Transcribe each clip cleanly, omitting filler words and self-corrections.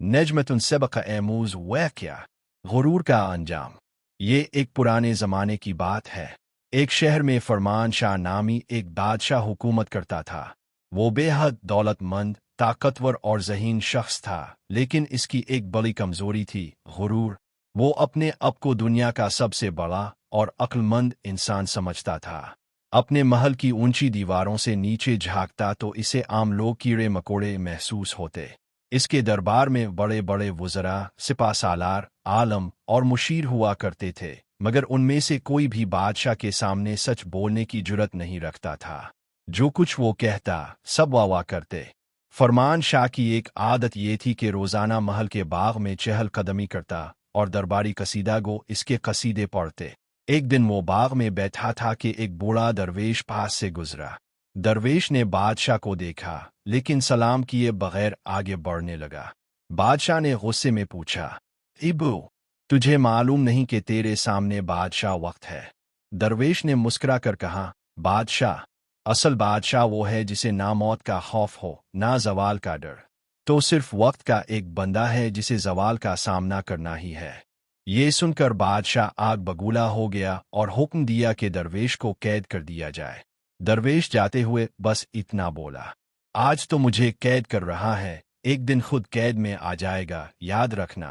नजमतुन सबक एमूज वह क्या? गुरूर का अंजाम। ये एक पुराने ज़माने की बात है। एक शहर में फरमान शाह नामी एक बादशाह हुकूमत करता था। वो बेहद दौलतमंद, ताकतवर और ज़हीन शख्स था, लेकिन इसकी एक बड़ी कमज़ोरी थी, गुरूर। वो अपने आप को दुनिया का सबसे बड़ा और अक्लमंद इंसान समझता था। अपने महल की ऊंची दीवारों से नीचे झांकता तो इसे आम लोग कीड़े मकोड़े महसूस होते। इसके दरबार में बड़े बड़े वुज़रा, सिपा सालार, आलम और मुशीर हुआ करते थे, मगर उनमें से कोई भी बादशाह के सामने सच बोलने की जुर्रत नहीं रखता था। जो कुछ वो कहता सब वाह करते। फरमान शाह की एक आदत ये थी कि रोज़ाना महल के बाग में चहल कदमी करता और दरबारी कसीदा गो इसके कसीदे पढ़ते। एक दिन वो बाग में बैठा था कि एक बूढ़ा दरवेश पास से गुजरा। दरवेश ने बादशाह को देखा, लेकिन सलाम किए बगैर आगे बढ़ने लगा। बादशाह ने गुस्से में पूछा, इबू, तुझे मालूम नहीं कि तेरे सामने बादशाह वक्त है? दरवेश ने मुस्कुरा कर कहा, बादशाह, असल बादशाह वो है जिसे ना मौत का खौफ हो, ना जवाल का डर। तो सिर्फ वक्त का एक बंदा है जिसे जवाल का सामना करना ही है। ये सुनकर बादशाह आग बगूला हो गया और हुक्म दिया कि दरवेश को कैद कर दिया जाए। दरवेश जाते हुए बस इतना बोला, आज तो मुझे कैद कर रहा है, एक दिन खुद कैद में आ जाएगा, याद रखना।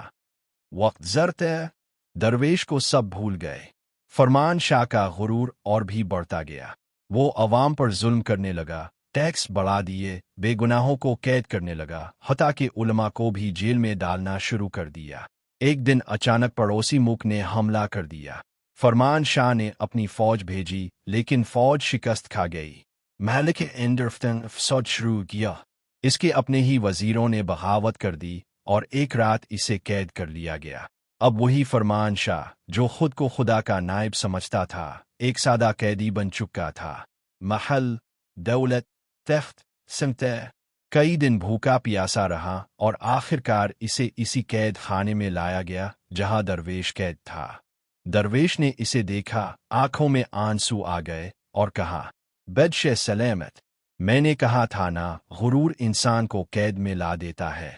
वक्त ज़र्त है। दरवेश को सब भूल गए। फरमान शाह का गुरूर और भी बढ़ता गया। वो अवाम पर जुल्म करने लगा, टैक्स बढ़ा दिए, बेगुनाहों को कैद करने लगा, हत्ता कि उलमा को भी जेल में डालना शुरू कर दिया। एक दिन अचानक पड़ोसी मुल्क ने हमला कर दिया। फरमान शाह ने अपनी फौज भेजी, लेकिन फौज शिकस्त खा गई। मलिक एंडरफ्टन फसौद शुरू किया। इसके अपने ही वजीरों ने बगावत कर दी और एक रात इसे कैद कर लिया गया। अब वही फरमान शाह, जो खुद को खुदा का नायब समझता था, एक सादा कैदी बन चुका था। महल, दौलत, तख्त, सिमत। कई दिन भूखा प्यासा रहा और आखिरकार इसे इसी कैद खाने में लाया गया जहां दरवेश कैद था। दरवेश ने इसे देखा, आंखों में आंसू आ गए और कहा, बदशे सलामत, मैंने कहा था ना, गुरूर इंसान को कैद में ला देता है।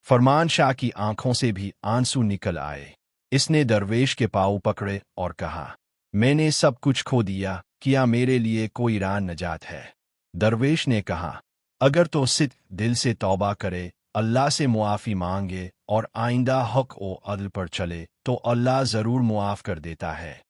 फरमान शाह की आंखों से भी आंसू निकल आए। इसने दरवेश के पाँव पकड़े और कहा, मैंने सब कुछ खो दिया, क्या मेरे लिए कोई राह नजात है? दरवेश ने कहा, अगर तो सिद्ध दिल से तौबा करे, अल्लाह से मुआफ़ी मांगे और आइंदा हक ओ अदल पर चले, तो अल्लाह ज़रूर मुआफ़ कर देता है।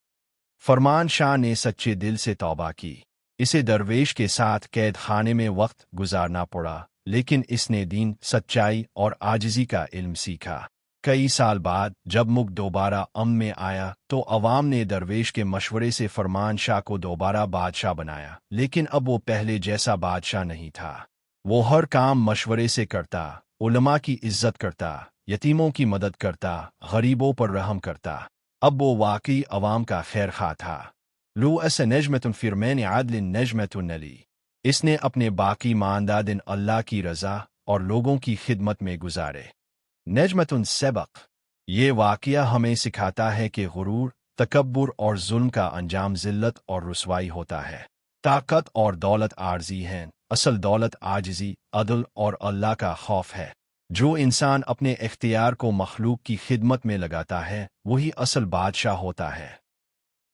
फरमान शाह ने सच्चे दिल से तौबा की। इसे दरवेश के साथ कैद खाने में वक्त गुजारना पड़ा, लेकिन इसने दीन, सच्चाई और आजिज़ी का इल्म सीखा। कई साल बाद जब मुल्क दोबारा अमन में आया तो अवाम ने दरवेश के मशवरे से फरमान शाह को दोबारा बादशाह बनाया, लेकिन अब वो पहले जैसा बादशाह नहीं था। वो हर काम मशवरे से करता, उलमा की इज्जत करता, यतीमों की मदद करता, गरीबों पर रहम करता। अब वो वाकई अवाम का खैर खा था। लू अस नजमतुन फिरमैन आदलिन नजमतुन नली। इसने अपने बाकी मानदा दिन अल्लाह की रज़ा और लोगों की खिदमत में गुजारे। नजमतुन सबक। ये वाक़या हमें सिखाता है कि गुरूर, तकब्बुर और जुल्म का अंजाम ज़िल्लत और रुसवाई होता है। ताकत और दौलत आर्जी हैं, असल दौलत आजिज़ी, अदल और अल्लाह का खौफ है। जो इंसान अपने इख्तियार को मखलूक की खिदमत में लगाता है, वही असल बादशाह होता है।